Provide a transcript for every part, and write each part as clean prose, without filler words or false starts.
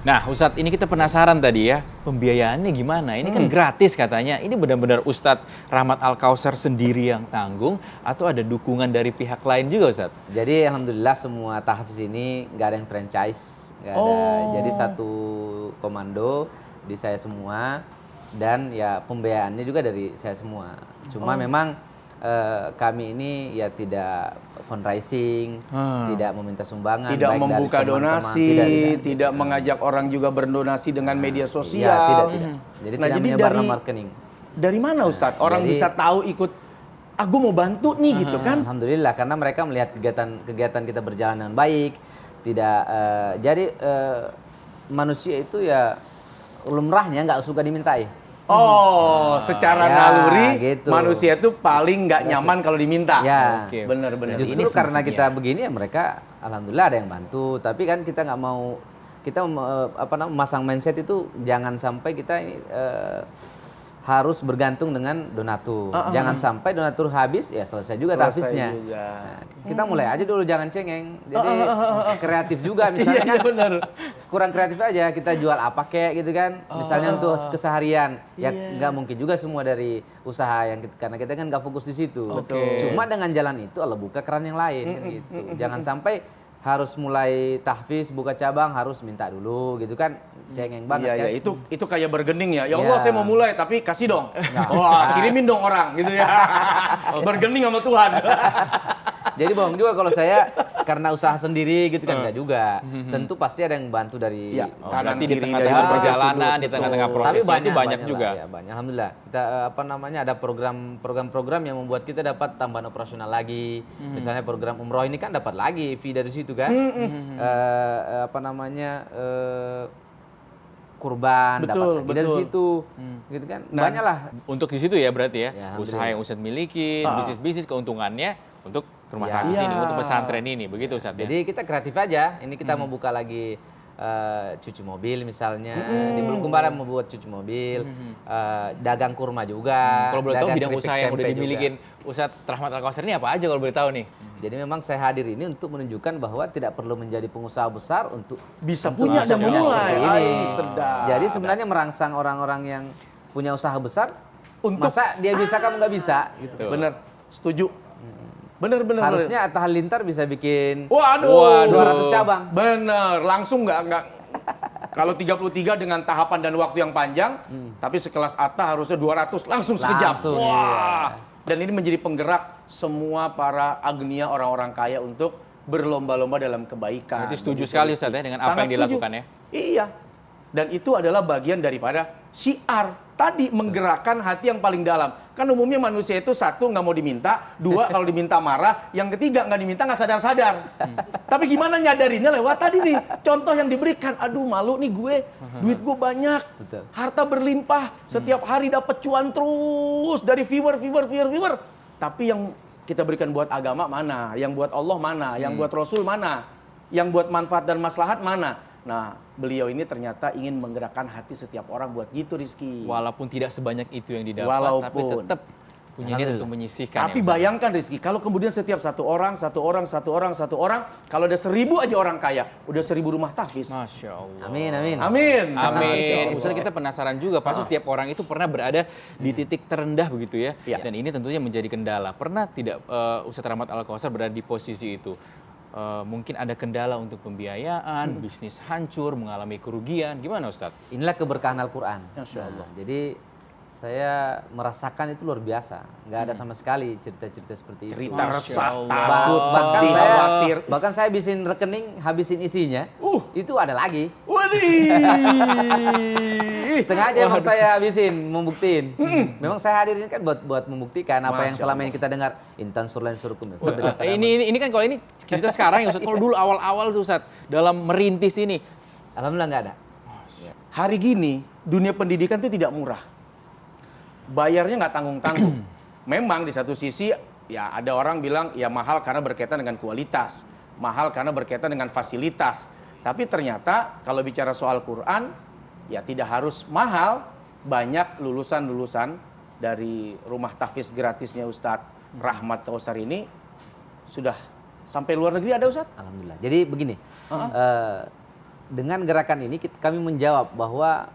Nah, Ustadz, ini kita penasaran tadi ya, pembiayaannya gimana? Ini kan gratis katanya. Ini benar-benar Ustadz Rahmat Al-Kausar sendiri yang tanggung atau ada dukungan dari pihak lain juga, Ustadz? Jadi alhamdulillah semua tahfiz ini nggak ada yang franchise, nggak ada. Jadi satu komando di saya semua dan ya pembiayaannya juga dari saya semua. Cuma memang kami ini ya tidak fundraising, tidak meminta sumbangan, tidak baik membuka dari teman-teman, donasi, tidak mengajak orang juga berdonasi dengan media sosial. Tidak. Jadi Nah, tidak jadi menyebar dari- nama rekening. Dari mana Ustadz? Orang jadi- bisa tahu ikut, aku mau bantu nih gitu kan? Alhamdulillah karena mereka melihat kegiatan kita berjalan dengan baik, tidak jadi manusia itu ya lumrahnya nggak suka dimintai. Oh, secara Ya, naluri gitu. manusia itu paling nggak nyaman kalau diminta. Ya. Oke. Bener-bener. Justru Ini karena sebetulnya. kita begini ya mereka alhamdulillah ada yang bantu, tapi kan kita nggak mau memasang mindset itu jangan sampai kita ini harus bergantung dengan donatur. Jangan sampai donatur habis ya selesai juga Selesai tahfiznya. juga. Nah, kita mulai aja dulu jangan cengeng. Jadi kreatif juga misalnya Iya, kan. bener. Kurang kreatif aja kita jual apa kek gitu kan. Misalnya untuk keseharian ya nggak mungkin juga semua dari usaha yang karena kita kan nggak fokus di situ. Oke. Cuma dengan jalan itu Allah buka keran yang lain kan gitu. Jangan sampai harus mulai tahfiz buka cabang harus minta dulu gitu kan. Cengeng banget Iya, kan. iya, itu kayak bergening ya. Ya Allah, Iya. saya mau mulai tapi kasih dong. Wah, kirimin dong orang gitu ya. Bergening sama Tuhan. Jadi bohong juga kalau saya karena usaha sendiri gitu kan enggak juga. Tentu pasti ada yang bantu dari Iya. Oh, Kanan berarti di kiri tengah-tengah dari berbagai perjalanan, sudut, di tengah-tengah betul. prosesnya itu banyak lah, juga. ya, banyak. Alhamdulillah. Kita ada program-program yang membuat kita dapat tambahan operasional lagi. Misalnya program umroh ini kan dapat lagi fee dari situ kan. Kurban Betul, dapat lagi dari betul. situ. Gitu kan. Nah, Banyak lah. Untuk di situ ya berarti ya, Ya, usaha yang Ustadz miliki, Ah. bisnis-bisnis keuntungannya untuk rumah Ya. tahfiz ini, Iya. untuk pesantren ini, begitu Ustadz ya? Jadi kita kreatif aja. Ini kita mau buka lagi cuci mobil misalnya. Di Bulukumba mau buat cuci mobil. Dagang kurma juga. Kalau boleh tahu dagang bidang keripik usaha yang udah tempe juga. dimilikin Ustadz Rahmat Al-Kausar ini apa aja kalau boleh tahu nih? Jadi memang saya hadir ini untuk menunjukkan bahwa tidak perlu menjadi pengusaha besar untuk Bisa untuk punya bisa dan punya memulai. seperti ini. Ay, sedap. Jadi sebenarnya merangsang orang-orang yang punya usaha besar, Untuk- masa dia bisa kamu nggak bisa? Gitu. Tuh. Bener, setuju. Bener. Harusnya Atta Halilintar bisa bikin Waduh. 200 cabang. Bener, langsung nggak. Kalau 33 dengan tahapan dan waktu yang panjang, tapi sekelas Atta harusnya 200 langsung sekejap. Langsung, Wah. Dan ini menjadi penggerak semua para agnia orang-orang kaya untuk berlomba-lomba dalam kebaikan. Berarti setuju Begitu, sekali, Rizky. Ustadz, ya, dengan apa yang Sangat dilakukan ya? Iya. Dan itu adalah bagian daripada syiar. Tadi menggerakkan hati yang paling dalam. Kan umumnya manusia itu satu nggak mau diminta, dua kalau diminta marah, yang ketiga nggak diminta nggak sadar-sadar. Tapi gimana nyadarinnya lewat tadi nih contoh yang diberikan. Aduh malu nih gue, duit gue banyak, Betul. harta berlimpah, setiap hari dapat cuan terus dari viewer. Tapi yang kita berikan buat agama mana, yang buat Allah mana, yang buat Rasul mana, yang buat manfaat dan maslahat mana. Nah, beliau ini ternyata ingin menggerakkan hati setiap orang buat gitu, Rizky. Walaupun tidak sebanyak itu yang didapat, Walaupun. tapi tetap punya niat untuk menyisihkan. Tapi ya, Ustadz? bayangkan Rizky, kalau kemudian setiap satu orang, kalau ada 1000 aja orang kaya, udah 1000 rumah tahfiz. Masya Allah. Amin. Amin. Amin. Masya Misalnya kita penasaran juga, pasti setiap orang itu pernah berada di titik terendah begitu ya. Iya. Dan ini tentunya menjadi kendala. Pernah tidak Ustadz Rahmat Al-Kausar berada di posisi itu? Mungkin ada kendala untuk pembiayaan, bisnis hancur, mengalami kerugian. Gimana Ustadz? Inilah keberkahan Al-Quran. Masya Allah. Jadi saya merasakan itu luar biasa. Nggak ada sama sekali cerita-cerita seperti itu. Cerita Masya resah, Allah. takut, bahkan sedih, saya khawatir. bahkan saya habisin rekening, habisin isinya. Itu ada lagi. Wadih. Sengaja emang saya habisin membuktiin. Memang saya hadir ini kan buat membuktikan apa yang Masya selama ini Allah. kita dengar. Intan surlan surukum. Ini kan kalau ini kita sekarang ya Ustadz. Kalau dulu awal-awal tuh Ustadz dalam merintis ini. Alhamdulillah nggak ada. Hari gini, dunia pendidikan itu tidak murah. Bayarnya nggak tanggung-tanggung. Memang di satu sisi, ya ada orang bilang ya mahal karena berkaitan dengan kualitas. Mahal karena berkaitan dengan fasilitas. Tapi ternyata kalau bicara soal Quran, ya tidak harus mahal. Banyak lulusan-lulusan dari rumah tahfiz gratisnya Ustadz Rahmat Kausar ini sudah sampai luar negeri ada Ustadz? Alhamdulillah. Jadi begini, dengan gerakan ini kami menjawab bahwa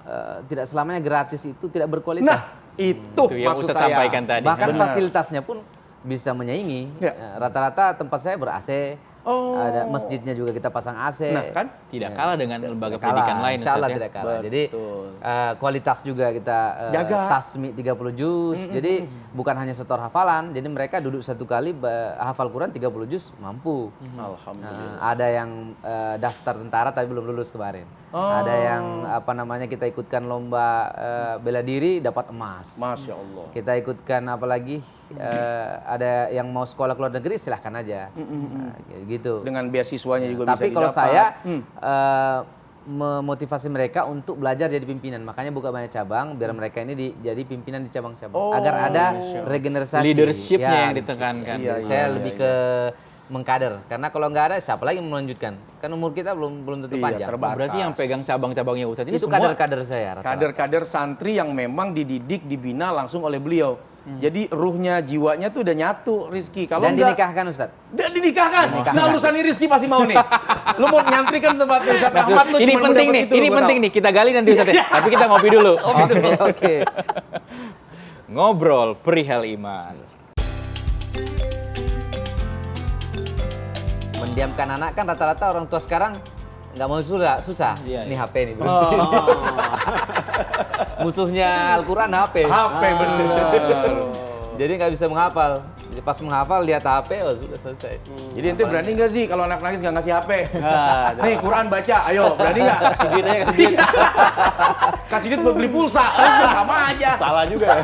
tidak selamanya gratis itu tidak berkualitas. Itu Itu yang maksud Ustadz saya. sampaikan tadi. Bahkan Benar. fasilitasnya pun bisa menyaingi. Ya. Rata-rata tempat saya ber-AC, Oh. ada masjidnya juga kita pasang AC. Nah, kan? Tidak kalah dengan lembaga Tidak kalah, pendidikan lain, insya Allah Ustadz, ya. tidak kalah. Betul. Jadi kualitas juga kita Jaga. tasmi 30 juz. Jadi bukan hanya setor hafalan, jadi mereka duduk satu kali hafal Quran 30 juz mampu. Alhamdulillah. Ada yang daftar tentara tapi belum lulus kemarin. Ada yang apa namanya kita ikutkan lomba bela diri dapat emas. Masya Allah. Kita ikutkan apalagi ada yang mau sekolah ke luar negeri silahkan aja. Nah, gitu. Dengan beasiswanya juga bisa Tapi kalau didapat. saya memotivasi mereka untuk belajar jadi pimpinan. Makanya buka banyak cabang biar mereka ini jadi pimpinan di cabang-cabang. Agar ada regenerasi. Leadership-nya yang leadership. ditekankan. Iya, Saya lebih ke mengkader. Karena kalau nggak ada siapa lagi yang melanjutkan? Kan umur kita belum tentu Iya, panjang. terbatas. Berarti yang pegang cabang-cabangnya Ustadz ini Itu semua kader-kader saya. rata-rata. Kader-kader santri yang memang dididik, dibina langsung oleh beliau. Jadi ruhnya, jiwanya tuh udah nyatu, Rizky. Kalau Dan enggak, dinikahkan Ustaz. dan dinikahkan. Dinikahkan. Nah, urusan ini Rizky pasti mau nih. Lu mau nyantri kan tempat Ustaz Ahmad lu ini cuma mau penting dapet nih, itu, ini gua penting tahu. nih. Kita gali nanti Ustadz ya. Tapi kita ngopi dulu. Oke. Ngobrol perihal iman. Mendiamkan anak kan rata-rata orang tua sekarang nggak mau susah. Iya, Ini iya. HP nih. berhenti. Musuhnya Al-Quran HP. HP bener. Jadi nggak bisa menghafal. Jadi pas menghafal lihat HP, oh sudah selesai. Jadi ente berani nggak sih kalau anak nangis nggak ngasih HP? Nih Quran baca, ayo berani nggak? Kasih duit aja, kasih duit. Kasih duit buat beli pulsa, sama aja. Salah juga ya.